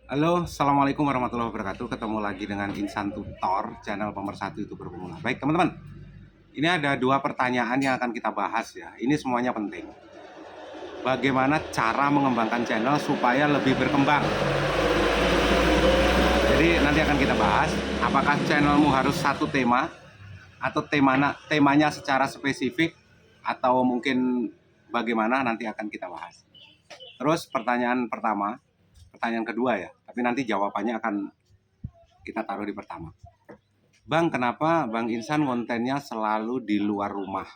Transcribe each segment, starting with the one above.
Halo, Assalamualaikum warahmatullahi wabarakatuh. Ketemu lagi dengan Insan Tutor, channel pemersatu YouTuber pemula. Baik teman-teman, ini ada dua pertanyaan yang akan kita bahas ya. Ini semuanya penting. Bagaimana cara mengembangkan channel supaya lebih berkembang? Jadi nanti akan kita bahas, apakah channelmu harus satu tema, atau temanya secara spesifik, atau mungkin bagaimana, nanti akan kita bahas. Terus pertanyaan kedua ya, tapi nanti jawabannya akan kita taruh di pertama. Bang, kenapa Bang Insan kontennya selalu di luar rumah?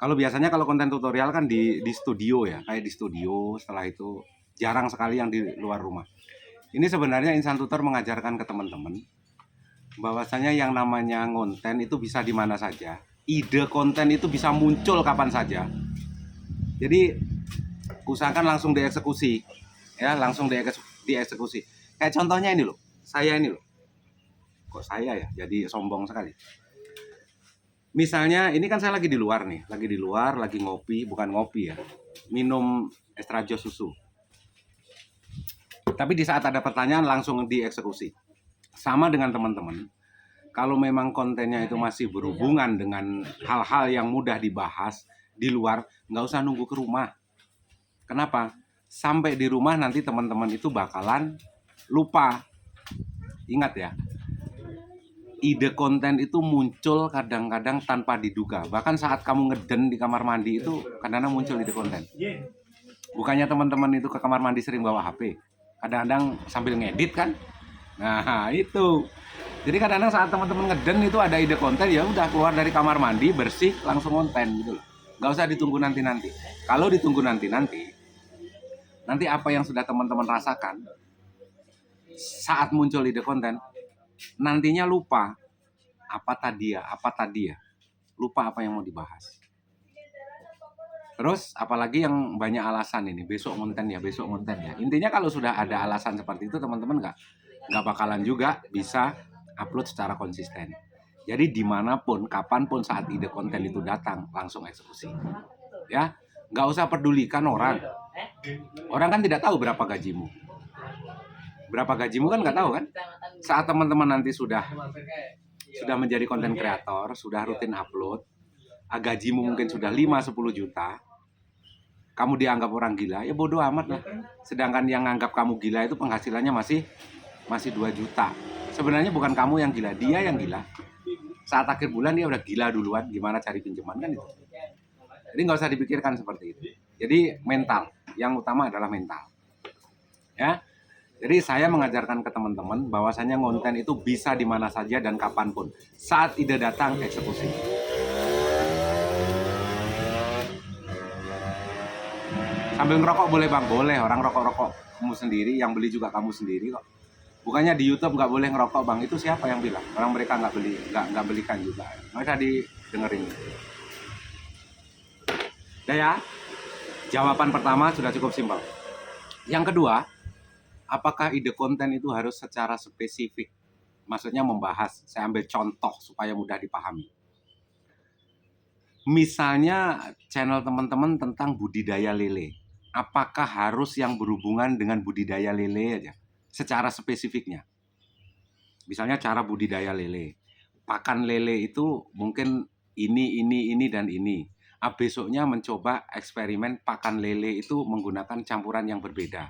Kalau biasanya kalau konten tutorial kan di studio ya, kayak di studio, setelah itu jarang sekali yang di luar rumah. Ini sebenarnya Insan Tutor mengajarkan ke teman-teman bahwasanya yang namanya konten itu bisa di mana saja. Ide konten itu bisa muncul kapan saja. Jadi usahakan langsung dieksekusi, ya langsung dieksekusi. Kayak contohnya ini loh, saya ini loh. Kok saya ya? Jadi sombong sekali. Misalnya ini kan saya lagi di luar nih, lagi ngopi, bukan ngopi ya, minum extra jus susu. Tapi di saat ada pertanyaan langsung dieksekusi. Sama dengan teman-teman, kalau memang kontennya itu masih berhubungan dengan hal-hal yang mudah dibahas di luar, nggak usah nunggu ke rumah. Kenapa? Sampai di rumah nanti teman-teman itu bakalan lupa. Ingat ya, ide konten itu muncul kadang-kadang tanpa diduga. Bahkan saat kamu ngeden di kamar mandi itu kadang-kadang muncul ide konten. Bukannya teman-teman itu ke kamar mandi sering bawa HP. Kadang-kadang sambil ngedit kan. Nah, itu. Jadi kadang-kadang saat teman-teman ngeden itu ada ide konten, ya udah keluar dari kamar mandi, bersih, langsung konten gitu loh. Nggak usah ditunggu nanti-nanti. Kalau ditunggu nanti-nanti, nanti apa yang sudah teman-teman rasakan saat muncul ide konten, nantinya lupa apa tadi ya, lupa apa yang mau dibahas. Terus apalagi yang banyak alasan ini, besok konten ya, intinya kalau sudah ada alasan seperti itu, teman-teman nggak bakalan juga bisa upload secara konsisten. Jadi dimanapun, kapanpun saat ide konten itu datang, langsung eksekusi. Ya, nggak usah pedulikan orang. Orang kan tidak tahu berapa gajimu. Berapa gajimu kan nggak tahu kan. Saat teman-teman nanti sudah menjadi konten kreator, sudah rutin upload, gajimu mungkin sudah 5-10 juta, kamu dianggap orang gila, ya bodoh amat lah. Sedangkan yang nganggap kamu gila itu penghasilannya masih 2 juta. Sebenarnya bukan kamu yang gila, dia yang gila. Saat akhir bulan dia udah gila duluan, gimana cari pinjaman kan itu. Jadi nggak usah dipikirkan seperti itu. Jadi mental, yang utama adalah mental. Ya, jadi saya mengajarkan ke teman-teman bahwasanya konten itu bisa di mana saja dan kapanpun. Saat ide datang, eksekusi. Sambil ngerokok boleh bang? Boleh, orang rokok-rokok kamu sendiri, yang beli juga kamu sendiri kok. Bukannya di YouTube nggak boleh ngerokok bang? Itu siapa yang bilang? Orang mereka nggak belikan juga. Nggak usah didengerin. Udah ya, jawaban pertama sudah cukup simpel. Yang kedua, apakah ide konten itu harus secara spesifik? Maksudnya membahas, saya ambil contoh supaya mudah dipahami. Misalnya channel teman-teman tentang budidaya lele. Apakah harus yang berhubungan dengan budidaya lele aja? Secara spesifiknya. Misalnya cara budidaya lele. Pakan lele itu mungkin ini, dan ini. Besoknya mencoba eksperimen pakan lele itu menggunakan campuran yang berbeda.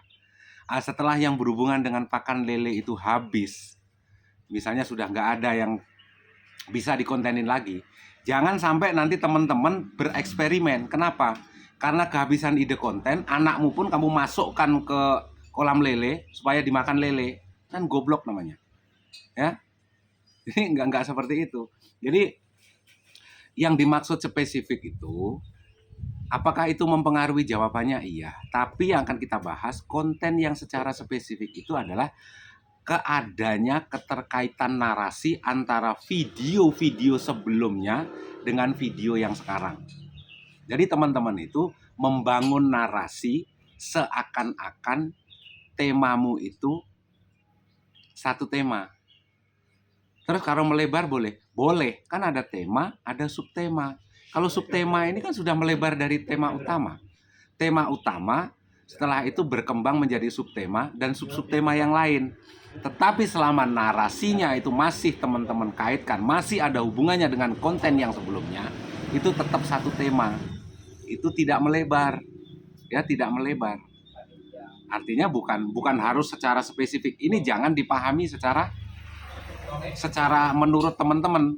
Setelah yang berhubungan dengan pakan lele itu habis, misalnya sudah nggak ada yang bisa dikontenin lagi, jangan sampai nanti teman-teman bereksperimen. Kenapa? Karena kehabisan ide konten, anakmu pun kamu masukkan ke kolam lele supaya dimakan lele, kan goblok namanya. Ya, ini nggak seperti itu. Jadi yang dimaksud spesifik itu, apakah itu mempengaruhi jawabannya? Iya. Tapi yang akan kita bahas, konten yang secara spesifik itu adalah keadanya keterkaitan narasi antara video-video sebelumnya dengan video yang sekarang. Jadi teman-teman itu membangun narasi seakan-akan temamu itu satu tema. Terus kalau melebar boleh? Boleh, kan ada tema, ada subtema. Kalau subtema ini kan sudah melebar dari tema utama. Tema utama Setelah itu berkembang menjadi subtema dan subtema yang lain. Tetapi selama narasinya itu masih teman-teman kaitkan, masih ada hubungannya dengan konten yang sebelumnya, itu tetap satu tema. Itu tidak melebar. Ya, tidak melebar. Artinya bukan harus secara spesifik. Ini jangan dipahami secara menurut teman-teman.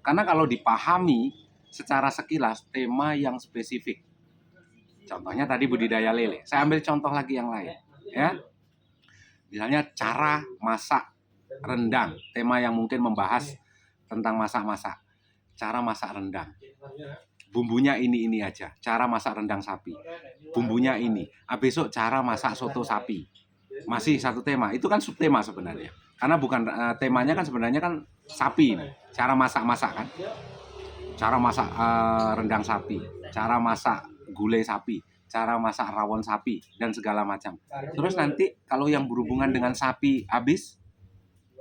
Karena kalau dipahami secara sekilas tema yang spesifik. Contohnya tadi budidaya lele. Saya ambil contoh lagi yang lain, ya. Misalnya cara masak rendang, tema yang mungkin membahas tentang masak-masak. Cara masak rendang. Bumbunya ini aja. Cara masak rendang sapi. Bumbunya ini. Besok cara masak soto sapi. Masih satu tema. Itu kan subtema sebenarnya. Karena bukan temanya kan sebenarnya kan sapi ini. Cara masak-masak kan. Cara masak rendang sapi, cara masak gulai sapi, cara masak rawon sapi, dan segala macam. Terus nanti kalau yang berhubungan dengan sapi habis,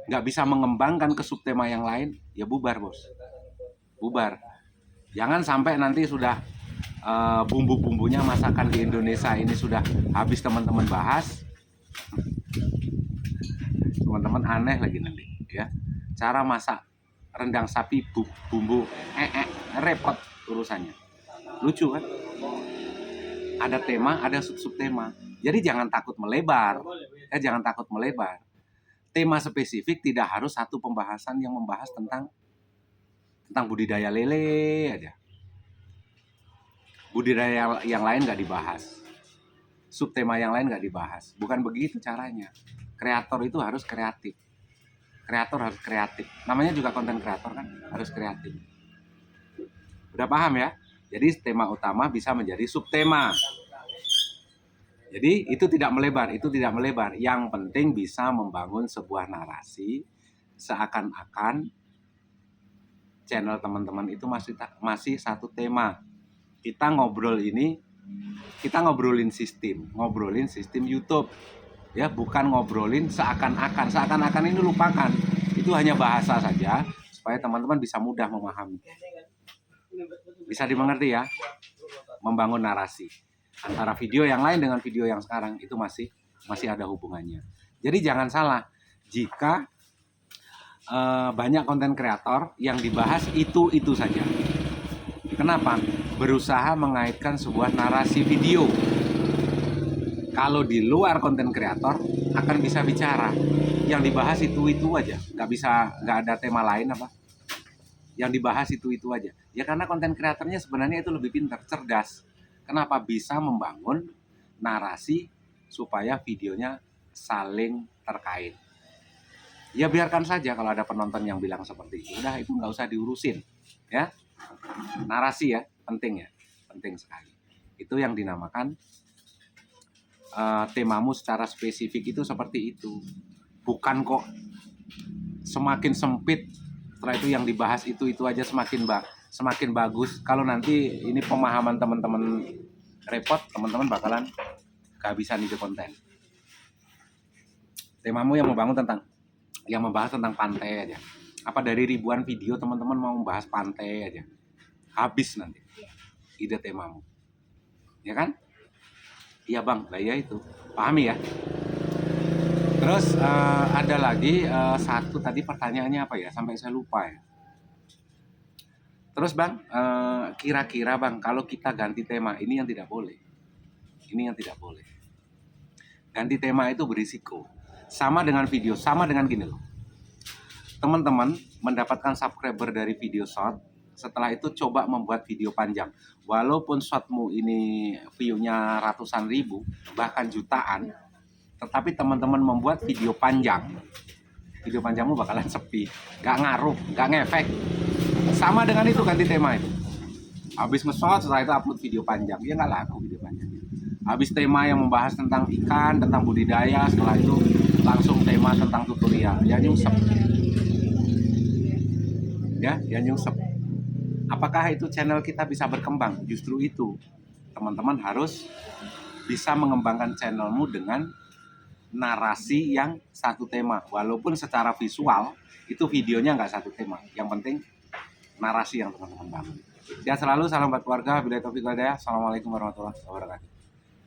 nggak bisa mengembangkan ke subtema yang lain, ya bubar bos. Bubar. Jangan sampai nanti sudah bumbu-bumbunya masakan di Indonesia ini sudah habis teman-teman bahas. Teman-teman aneh lagi nanti ya. Cara masak rendang sapi bumbu repot urusannya. Lucu kan? Ada tema, ada sub-tema. Jadi jangan takut melebar. Ya, jangan takut melebar. Tema spesifik tidak harus satu pembahasan yang membahas tentang budidaya lele aja. Budidaya yang lain nggak dibahas. Subtema yang lain nggak dibahas. Bukan begitu caranya. Kreator itu harus kreatif. Kreator harus kreatif. Namanya juga konten kreator kan, harus kreatif. Udah paham ya? Jadi tema utama bisa menjadi subtema. Jadi itu tidak melebar. Yang penting bisa membangun sebuah narasi seakan-akan channel teman-teman itu masih satu tema. Kita ngobrolin sistem YouTube. Ya, bukan ngobrolin seakan-akan ini lupakan. Itu hanya bahasa saja supaya teman-teman bisa mudah memahami. Bisa dimengerti ya? Membangun narasi antara video yang lain dengan video yang sekarang itu masih ada hubungannya. Jadi jangan salah jika banyak konten kreator yang dibahas itu saja. Kenapa? Berusaha mengaitkan sebuah narasi video. Kalau di luar konten kreator akan bisa bicara yang dibahas itu aja, nggak ada tema lain apa yang dibahas itu aja ya, karena konten kreatornya sebenarnya itu lebih pintar, cerdas. Kenapa? Bisa membangun narasi supaya videonya saling terkait. Ya biarkan saja kalau ada penonton yang bilang seperti itu, udah itu nggak usah diurusin ya. Narasi ya penting sekali. Itu yang dinamakan temamu secara spesifik itu seperti itu. Bukan kok semakin sempit setelah itu yang dibahas itu aja semakin bagus. Kalau nanti ini pemahaman teman-teman repot, teman-teman bakalan kehabisan ide konten. Temamu yang membahas tentang pantai aja. Apa dari ribuan video teman-teman mau membahas pantai aja, habis nanti ide temamu. Ya kan? Iya bang, ya itu. Pahami ya? Terus ada lagi satu tadi pertanyaannya apa ya? Sampai saya lupa ya. Terus bang, kira-kira bang kalau kita ganti tema, ini yang tidak boleh. Ganti tema itu berisiko. Sama dengan video, sama dengan gini loh. Teman-teman mendapatkan subscriber dari video short, setelah itu coba membuat video panjang. Walaupun shotmu ini view-nya ratusan ribu, bahkan jutaan, tetapi teman-teman membuat video panjangmu bakalan sepi, gak ngaruh, gak ngefek. Sama dengan itu ganti tema itu. Habis nge-shot, setelah itu upload video panjang, ya gak laku video panjangnya. Habis tema yang membahas tentang ikan, tentang budidaya, setelah itu langsung tema tentang tutorial, ya nyungsep. Apakah itu channel kita bisa berkembang? Justru itu, teman-teman harus bisa mengembangkan channelmu dengan narasi yang satu tema. Walaupun secara visual itu videonya nggak satu tema. Yang penting narasi yang teman-teman bangun. Ya selalu salam buat keluarga. Billahi taufiq wal hidayah. Assalamualaikum warahmatullahi wabarakatuh.